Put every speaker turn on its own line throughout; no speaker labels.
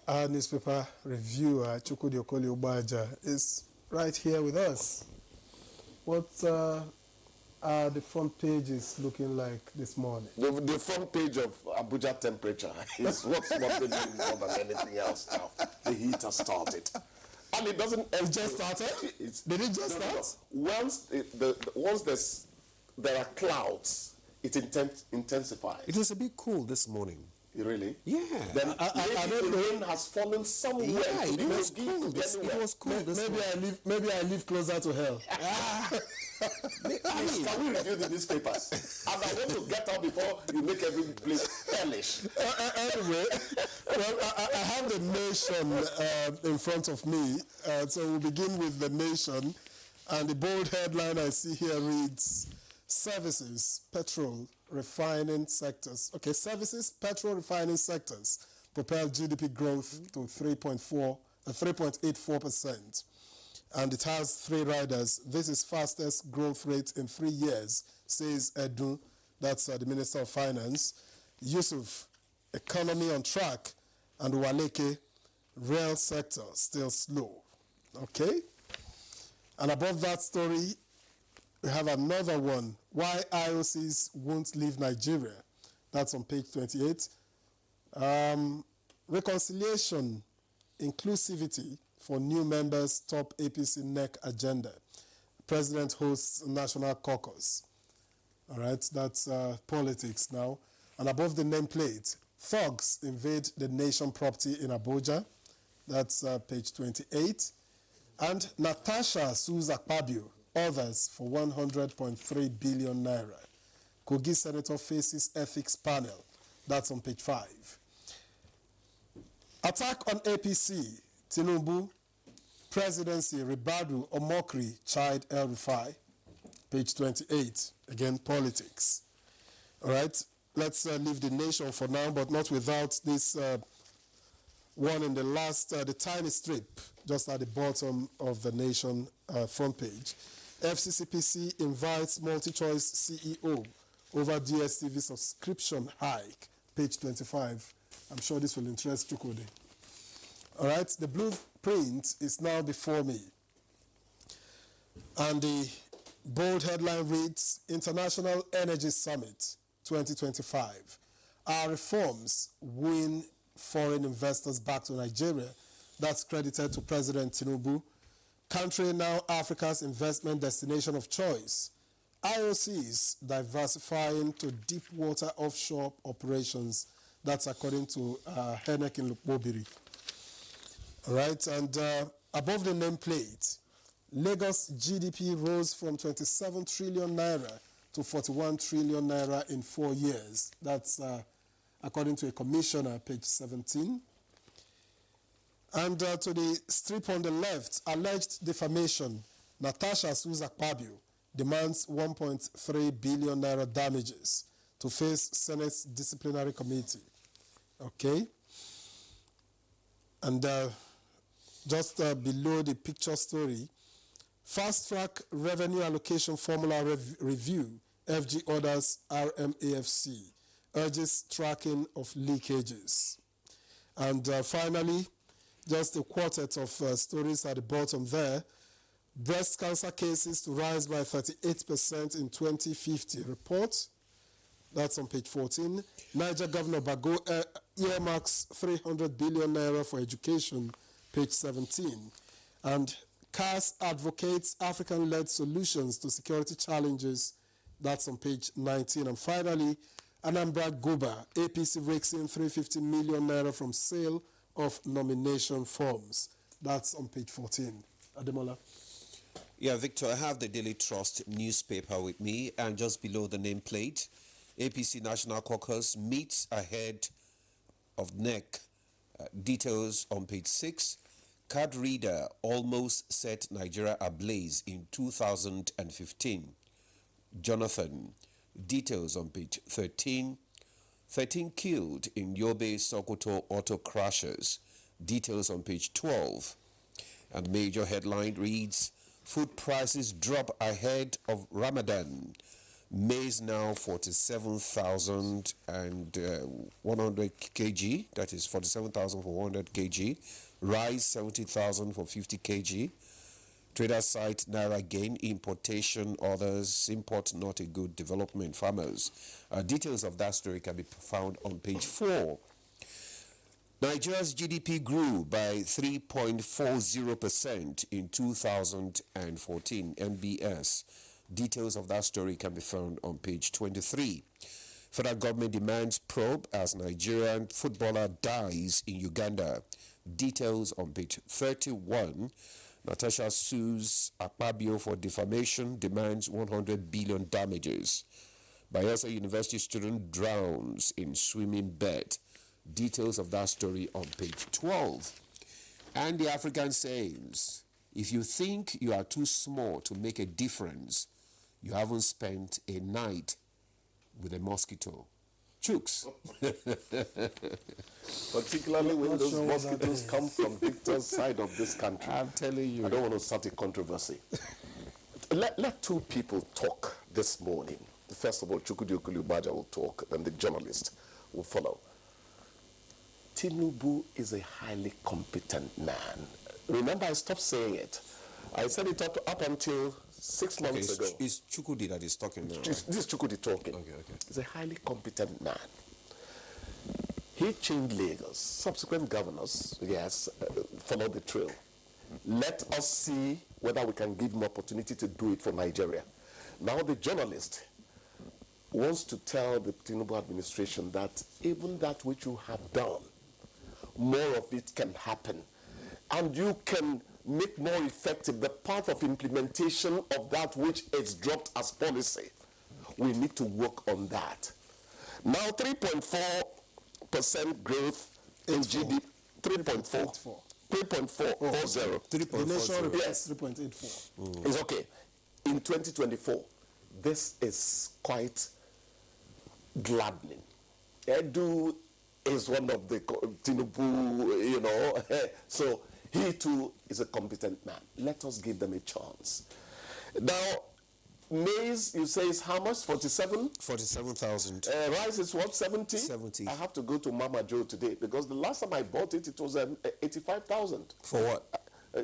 Our newspaper reviewer, Chukwudi Obaja, is right here with us. What are the front pages looking like this morning?
The front page of Abuja temperature is what's bothering me more than anything else now. The heat has started. And it doesn't...
It just started? Did it just start?
Once there are clouds, it intensifies.
It was a bit cool this morning.
Really?
Yeah.
Then the rain has fallen somewhere.
Yeah, it was cool. It was cool.
Maybe I live closer to hell.
Can we review the newspapers? And I want to get out before you make every place hellish.
Anyway, well, I have the Nation in front of me. So we'll begin with the Nation. And the bold headline I see here reads, Services, Petrol, Refining Sectors. Okay, Services, Petrol, Refining Sectors propel GDP growth to 3.84%. And it has three riders. This is fastest growth rate in 3 years, says Edu, that's the Minister of Finance. Yusuf, economy on track, and Waleke, rail sector still slow. Okay? And above that story, we have another one. Why IOCs won't leave Nigeria. That's on page 28. Reconciliation, inclusivity for new members top APC NEC agenda. President hosts national caucus. All right, that's politics now. And above the nameplate, thugs invade the nation property in Abuja. That's page 28. And Natasha sues Akpabio, others for 100.3 billion naira. Kogi Senator faces ethics panel. That's on page 5. Attack on APC. Tinubu, presidency, Ribadu, Omokri, chide El Rufai. Page 28. Again, politics. All right, let's leave the Nation for now, but not without this one in the last, the tiny strip, just at the bottom of the Nation front page. FCCPC invites multi-choice CEO over DSTV subscription hike. Page 25. I'm sure this will interest Chukwudi. All right, the blueprint is now before me. And the bold headline reads, International Energy Summit 2025. Our reforms win foreign investors back to Nigeria. That's credited to President Tinubu. Country now Africa's investment destination of choice. IOCs diversifying to deep water offshore operations. That's according to Henek in Lukbobiri. All right, and above the nameplate, Lagos GDP rose from 27 trillion naira to 41 trillion naira in 4 years. That's according to a commissioner, page 17. And to the strip on the left, alleged defamation. Natasha sues Akpabio, demands 1.3 billion naira damages to face Senate's disciplinary committee. Okay? And just below the picture story, fast-track revenue allocation formula review, FG orders RMAFC, urges tracking of leakages. And finally, just a quartet of stories at the bottom there. Breast cancer cases to rise by 38% in 2050 report. That's on page 14. Niger Governor Bago earmarks 300 billion naira for education, page 17. And CAS advocates African-led solutions to security challenges. That's on page 19. And finally, Anambra Goba, APC rakes in 350 million naira from sale of nomination forms. That's on page 14. Ademola.
Yeah, Victor, I have the Daily Trust newspaper with me, and just below the nameplate, APC National Caucus meets ahead of NEC. Details on page 6. Card reader almost set Nigeria ablaze in 2015. Jonathan. Details on page 13. 13 killed in Yobe Sokoto auto crashes. Details on page 12. And major headline reads, food prices drop ahead of Ramadan. Maize now 47,100 kg. That is 47,000 for 100 kg. Rice 70,000 for 50 kg. Trader site Naira gain, importation, others, import not a good development, farmers. Details of that story can be found on page 4. Nigeria's GDP grew by 3.40% in 2014, NBS. Details of that story can be found on page 23. Federal government demands probe as Nigerian footballer dies in Uganda. Details on page 31. Natasha sues Akpabio for defamation, demands 100 billion damages. Bayelsa University student drowns in swimming bed. Details of that story on page 12. And the African says, if you think you are too small to make a difference, you haven't spent a night with a mosquito. Chooks.
Particularly when those mosquitoes come from Victor's side of this country.
I'm telling you.
I don't want to start a controversy. Let two people talk this morning. First of all, Chukwudi Okulubaja will talk, and the journalist will follow. Tinubu is a highly competent man. Remember, I stopped saying it. I said it up until 6 months ago.
It's Chukwudi that is talking now.
This is Chukwudi talking.
Okay.
He's a highly competent man. He changed Lagos. Subsequent governors, yes, followed the trail. Let us see whether we can give him opportunity to do it for Nigeria. Now the journalist wants to tell the Tinubu administration that even that which you have done, more of it can happen. And you can make more effective the path of implementation of that which is dropped as policy. We need to work on that. Now 3.4% growth in GDP. 3.4. 3.440.
The nation reports
Yes.
3.84.
It's okay. In 2024, this is quite gladdening. Edu is one of the Tinubu, so he too is a competent man. Let us give them a chance. Now, maize, you say is how much? 47?
47,000.
Rice is what, 70?
70.
I have to go to Mama Joe today because the last time I bought it, it was 85,000.
For what?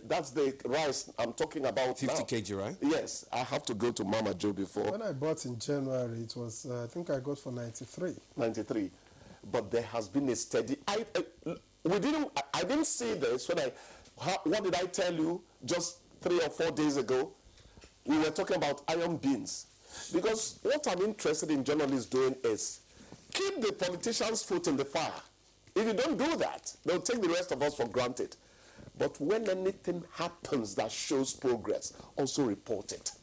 That's the rice I'm talking about
50
now.
kg, right?
Yes, I have to go to Mama Joe before.
When I bought in January, it was, I think I got for 93.
93. But there has been a steady. I didn't see this when what did I tell you just 3 or 4 days ago? We were talking about iron beans. Because what I'm interested in journalists doing is keep the politicians' foot in the fire. If you don't do that, they'll take the rest of us for granted. But when anything happens that shows progress, also report it.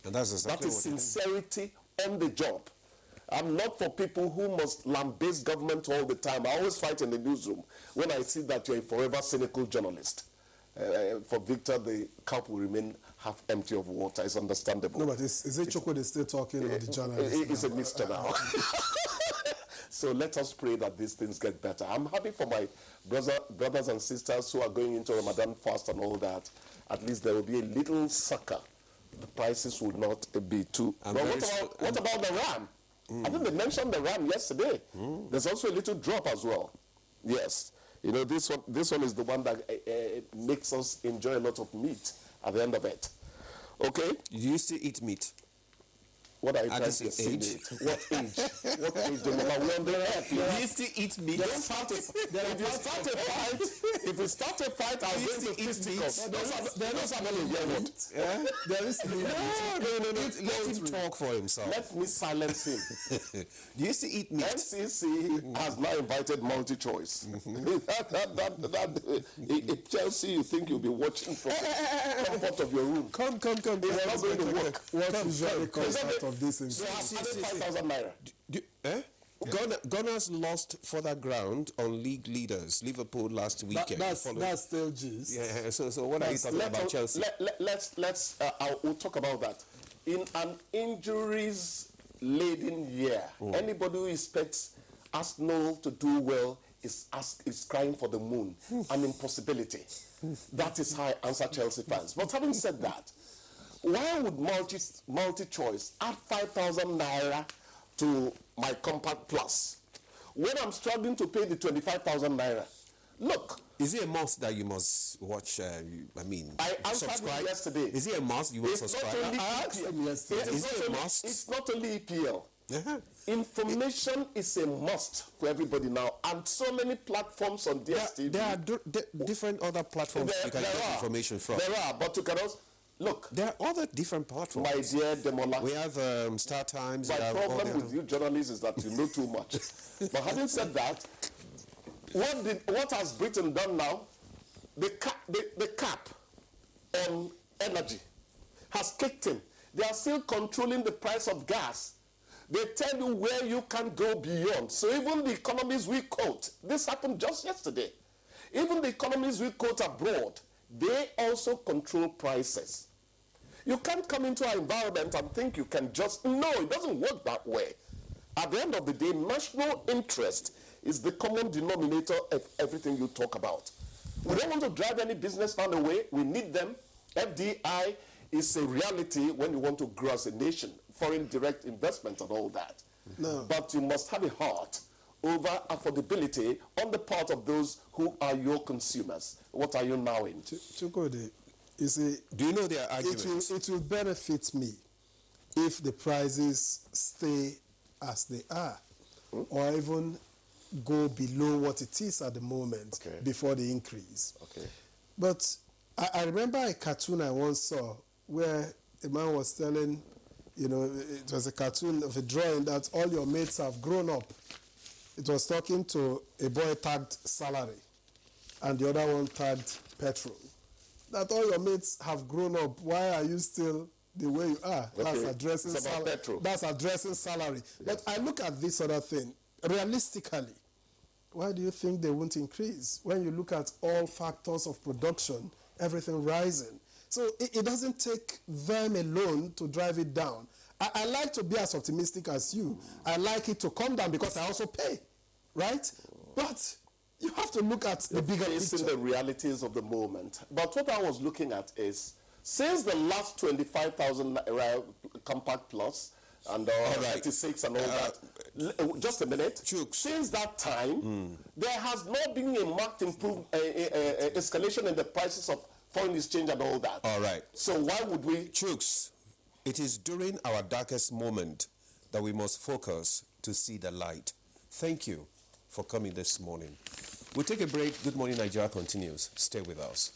And that's exactly
That is sincerity on the job. I'm not for people who must lambaste government all the time. I always fight in the newsroom when I see that you're a forever cynical journalist. For Victor, the cup will remain half empty of water. It's understandable.
No, but is it Chukwudi still talking or the journalist?
It's a mixture now. So let us pray that these things get better. I'm happy for my brothers and sisters who are going into Ramadan fast and all that. At least there will be a little succor. The prices will not be too. But what about the RAM? I think they mentioned the RAM yesterday. There's also a little drop as well. Yes. This one is the one that makes us enjoy a lot of meat at the end of it. Okay?
Do you still eat meat?
What are you
At
trying
this
to say?
age?
What age? What age? We're on the air.
Do you still eat meat?
If you start a fight, I'll bring the fisticuffs. There is
No. Let him talk for himself.
Let me silence him.
Do you still eat meat?
FCC has now invited multi-choice. If Chelsea, you think you'll be watching from the comfort of your room.
Come.
It's not going to work.
What usually comes out of this
So
information?
I've added 5,000 naira.
Gunners lost further ground on league leaders. Liverpool last weekend.
That's still gist.
Yeah. So what are you talking about, Chelsea?
We'll talk about that. In an injuries-laden year, anybody who expects Arsenal to do well is crying for the moon, an impossibility. That is how I answer Chelsea fans. But having said that, Why would multi-choice add 5,000 naira to my Compact Plus when I'm struggling to pay the 25,000 naira? Look.
Is it a must that you must watch,
I answered
subscribe?
it yesterday.
Is it a must you must subscribe?
I asked him yesterday.
Is it a must?
It's not only EPL.
Uh-huh.
Information is a must for everybody now, and so many platforms on DSTV.
There are different other platforms you can get information from.
There are, but you can also look.
There are other different platforms.
My dear Demola,
we have Star Times.
My problem with you journalists is that you know too much. But having said that, what has Britain done now? The cap on energy has kicked in. They are still controlling the price of gas. They tell you where you can go beyond. So even the economies we quote, this happened just yesterday. Even the economies we quote abroad, they also control prices. You can't come into our environment and think you can just, no, it doesn't work that way. At the end of the day, national interest is the common denominator of everything you talk about. We don't want to drive any businessman away. We need them. FDI is a reality when you want to grow as a nation, foreign direct investment and all that.
No.
But you must have a heart over affordability on the part of those who are your consumers. What are you now in?
Chukode, you see,
do you know their arguments?
It will benefit me if the prices stay as they are, or even go below what it is at the moment before the increase.
Okay.
But I remember a cartoon I once saw where a man was telling, it was a cartoon of a drawing that all your mates have grown up. It was talking to a boy tagged salary and the other one tagged petrol. That all your mates have grown up. Why are you still the way you are?
Okay.
That's addressing
salary.
That's addressing salary. Yes. But I look at this other thing. Realistically, why do you think they won't increase? When you look at all factors of production, everything rising. So it doesn't take them alone to drive it down. I like to be as optimistic as you. I like it to come down because I also pay, right? But you have to look at the bigger picture.
The realities of the moment. But what I was looking at is, since the last 25,000 Compact Plus and 36 and all that, just a minute, since that time, there has not been a marked escalation in the prices of foreign exchange and all that.
All right.
So why would we?
Chooks, it is during our darkest moment that we must focus to see the light. Thank you for coming this morning. We'll take a break. Good Morning Nigeria continues. Stay with us.